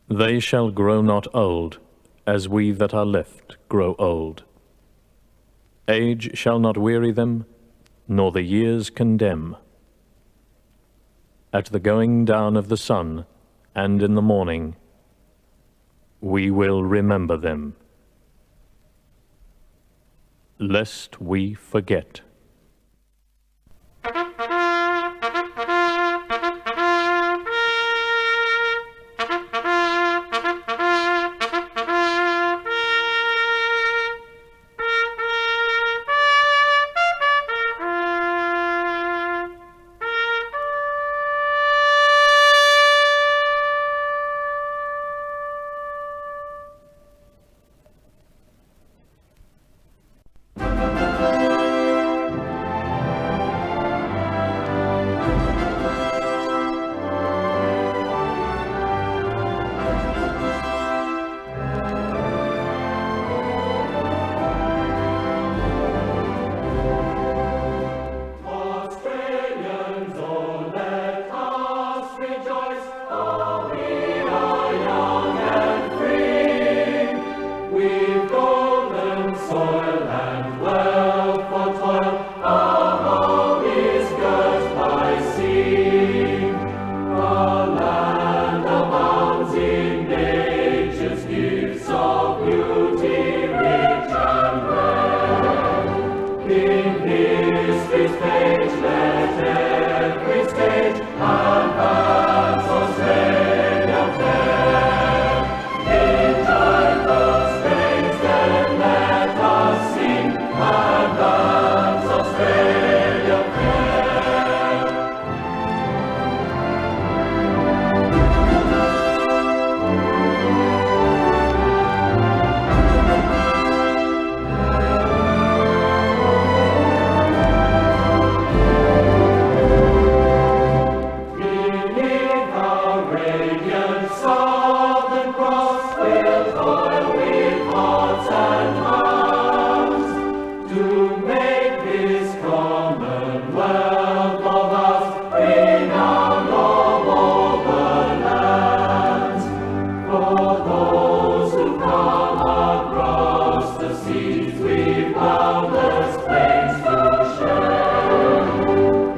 They shall grow not old, as we that are left grow old. Age shall not weary them, nor the years condemn. At the going down of the sun, and in the morning, we will remember them, lest we forget.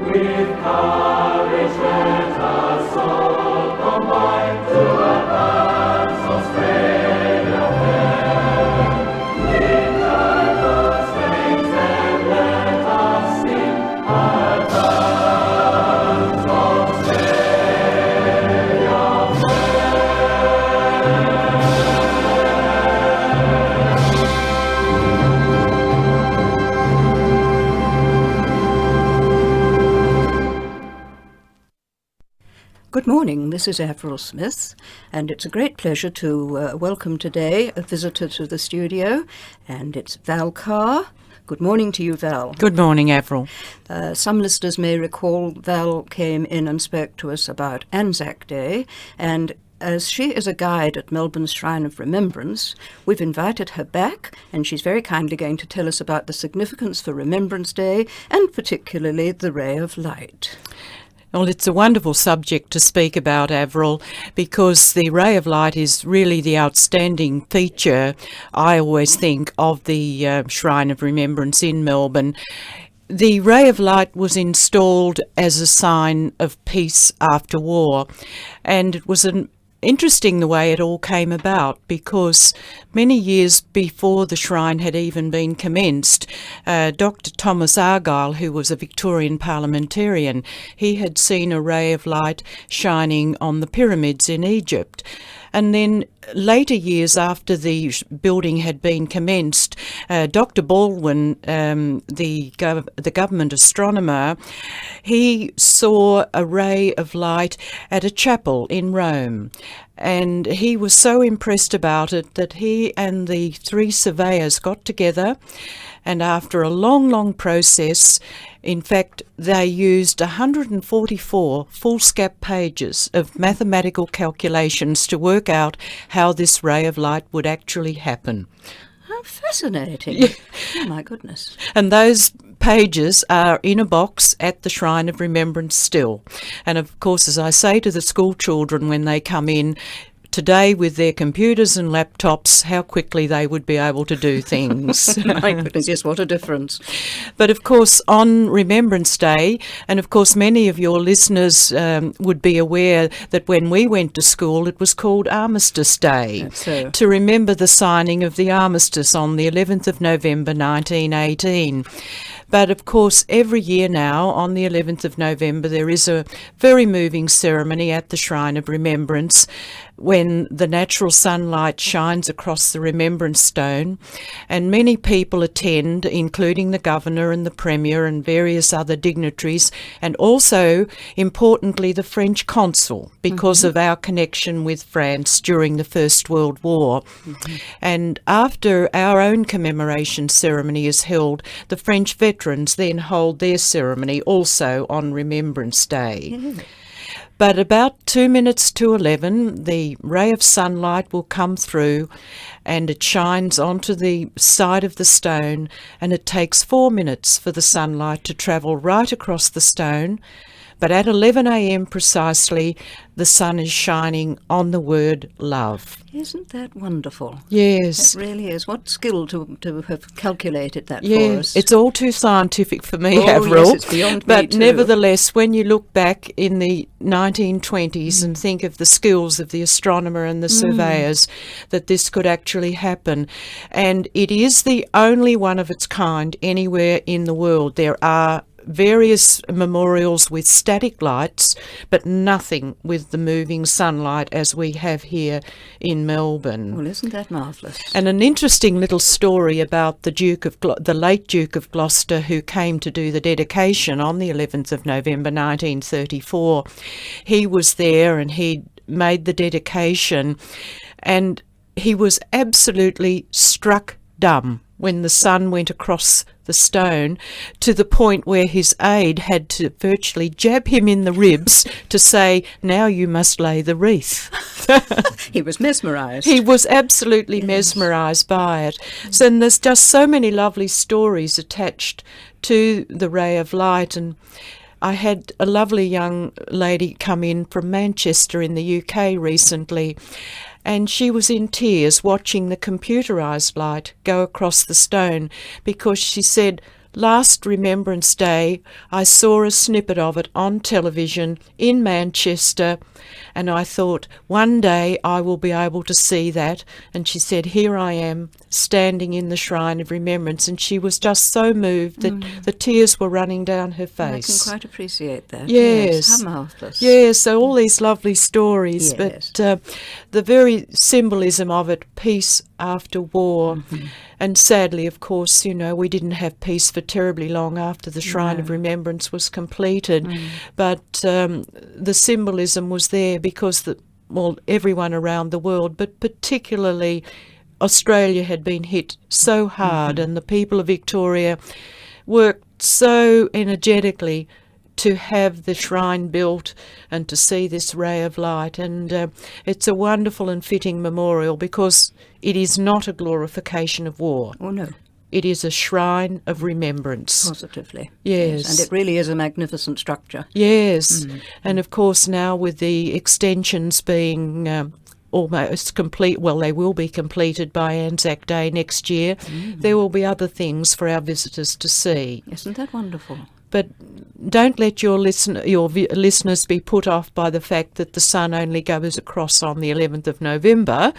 With courage let us all combine. Good morning, this is Avril Smith, and it's a great pleasure to welcome today a visitor to the studio, and it's Val Carr. Good morning to you, Val. Good morning, Avril. Some listeners may recall Val came in and spoke to us about Anzac Day, and as she is a guide at Melbourne's Shrine of Remembrance, we've invited her back, and she's very kindly going to tell us about the significance for Remembrance Day, and particularly the Ray of Light. Well, it's a wonderful subject to speak about, Avril, because the Ray of Light is really the outstanding feature, I always think, of the Shrine of Remembrance in Melbourne. The Ray of Light was installed as a sign of peace after war, and it was interesting the way it all came about, because many years before the shrine had even been commenced, Dr. Thomas Argyle, who was a Victorian parliamentarian, he had seen a ray of light shining on the pyramids in Egypt. And then later years after the building had been commenced, Dr. Baldwin, the government astronomer, he saw a ray of light at a chapel in Rome. And he was so impressed about it that he and the 3 surveyors got together, and after a long process, in fact, they used 144 foolscap pages of mathematical calculations to work out how this ray of light would actually happen. How fascinating. Oh, my goodness. And those pages are in a box at the Shrine of Remembrance still. And of course, as I say to the school children when they come in, today with their computers and laptops, how quickly they would be able to do things. My goodness, yes, what a difference. But of course, on Remembrance Day, and of course many of your listeners would be aware that when we went to school, it was called Armistice Day, so. to remember the signing of the armistice on the 11th of November 1918. But of course, every year now, on the 11th of November, there is a very moving ceremony at the Shrine of Remembrance when the natural sunlight shines across the Remembrance Stone, and many people attend, including the Governor and the Premier and various other dignitaries, and also, importantly, the French Consul, because of our connection with France during the First World War. And after our own commemoration ceremony is held, the French veterans then hold their ceremony also on Remembrance Day. But about 2 minutes to 11, the ray of sunlight will come through and it shines onto the side of the stone, and it takes 4 minutes for the sunlight to travel right across the stone. But at 11 a.m. precisely, the sun is shining on the word love. Isn't that wonderful? Yes. It really is. What skill to have calculated that for Yeah, us. it's all too scientific for me, Oh, Avril. yes, it's beyond me But too. nevertheless, when you look back in the 1920s and think of the skills of the astronomer and the surveyors, that this could actually happen. And it is the only one of its kind anywhere in the world. There are various memorials with static lights, but nothing with the moving sunlight as we have here in Melbourne. Well, isn't that marvellous? And an interesting little story about the late Duke of Gloucester, who came to do the dedication on the 11th of November 1934. He was there and he made the dedication, and he was absolutely struck dumb when the sun went across the stone, to the point where his aide had to virtually jab him in the ribs to say, "Now you must lay the wreath." He was mesmerised. He was absolutely mesmerised by it. So, and there's just so many lovely stories attached to the ray of light. And I had a lovely young lady come in from Manchester in the UK recently, and she was in tears watching the computerised light go across the stone, because she said, "Last Remembrance Day, I saw a snippet of it on television in Manchester, and I thought, one day I will be able to see that." And she said, "Here I am, standing in the Shrine of Remembrance," and she was just so moved that the tears were running down her face. I can quite appreciate that. Yes. How marvellous. Yes, so all these lovely stories, Yes. but the very symbolism of it, peace after war. And sadly, of course, you know, we didn't have peace for terribly long after the Shrine of Remembrance was completed. But the symbolism was there because everyone around the world, but particularly Australia, had been hit so hard, and the people of Victoria worked so energetically to have the shrine built and to see this ray of light. And it's a wonderful and fitting memorial because it is not a glorification of war. Oh, no. It is a shrine of remembrance. Positively. Yes. And it really is a magnificent structure. Yes. And of course now with the extensions being almost complete, well, they will be completed by Anzac Day next year, there will be other things for our visitors to see. Isn't that wonderful? But don't let your listeners be put off by the fact that the sun only goes across on the 11th of November,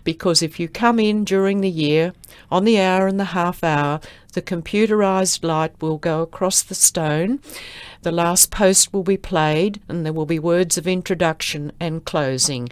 because if you come in during the year, on the hour and the half hour, the computerised light will go across the stone, the last post will be played, and there will be words of introduction and closing.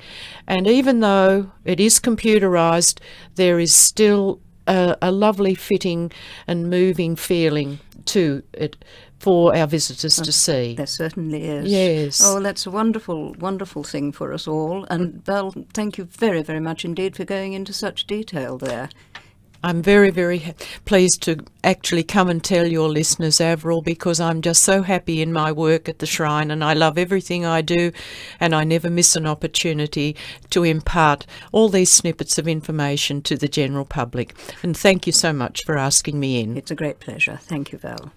And even though it is computerised, there is still a lovely fitting and moving feeling to it for our visitors to see. There certainly is. Yes. Oh, that's a wonderful, wonderful thing for us all. And Val, thank you very, very much indeed for going into such detail there. I'm very, very pleased to actually come and tell your listeners, Avril, because I'm just so happy in my work at the Shrine, and I love everything I do, and I never miss an opportunity to impart all these snippets of information to the general public. And thank you so much for asking me in. It's a great pleasure. Thank you, Val.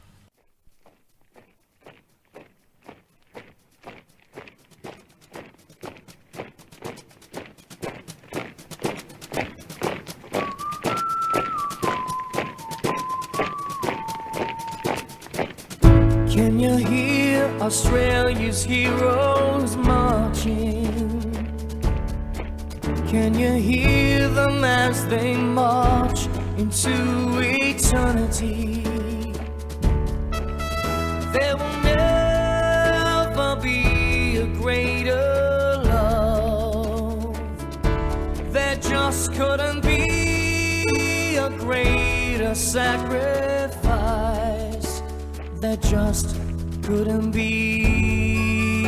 Can you hear Australia's heroes marching? Can you hear them as they march into eternity? There will never be a greater love. There just couldn't be a greater sacrifice. There just couldn't be.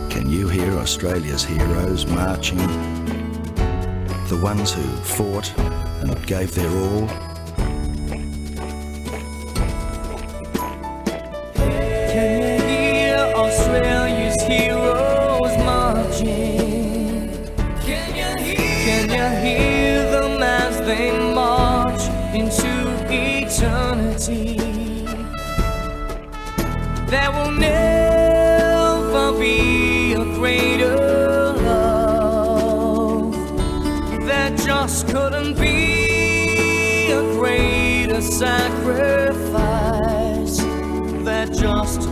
Can you hear Australia's heroes marching? The ones who fought and gave their all? Can you hear Australia's heroes marching? Can you hear them as they march into eternity? There will never be a greater love. There just couldn't be a greater sacrifice. There just